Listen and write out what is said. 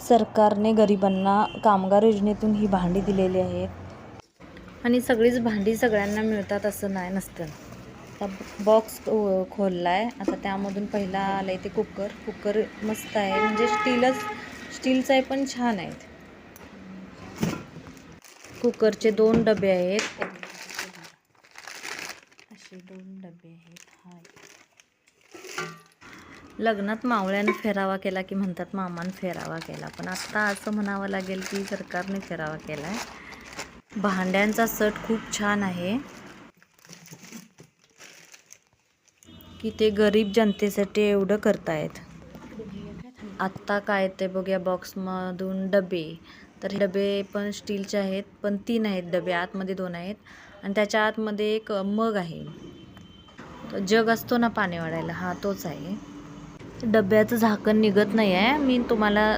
सरकारने गरिबांना कामगार योजनेतून ही भांडी दिलेली आहेत आणि सगळीच भांडी सगळ्यांना मिळतात असं नाही नसतं. आता बॉक्स खोलला आहे. आता त्यामधून पहिला आलं आहे ते कुकर मस्त आहे, म्हणजे स्टीलचं आहे पण छान आहेत. कुकरचे 2 डबे आहेत, असे 2 डबे आहेत. लग्नात मावळ्यानं फेरावा केला की म्हणतात मामानं फेरावा केला, पण आत्ता असं म्हणावं लागेल की सरकारने फेरावा केला आहे. भांड्यांचा सेट खूप छान आहे की ते गरीब जनतेसाठी एवढं करतायत. आत्ता काय ते बघूया. बॉक्समधून डबे, तर हे डबे पण स्टीलचे आहेत, पण 3 आहेत डबे, आतमध्ये 2 आहेत आणि त्याच्या आतमध्ये एक मग आहे. तो जग असतो ना पाणी वाढायला, हा तोच आहे. डब्याचं झाकण निघत नाही आहे. मी तुम्हाला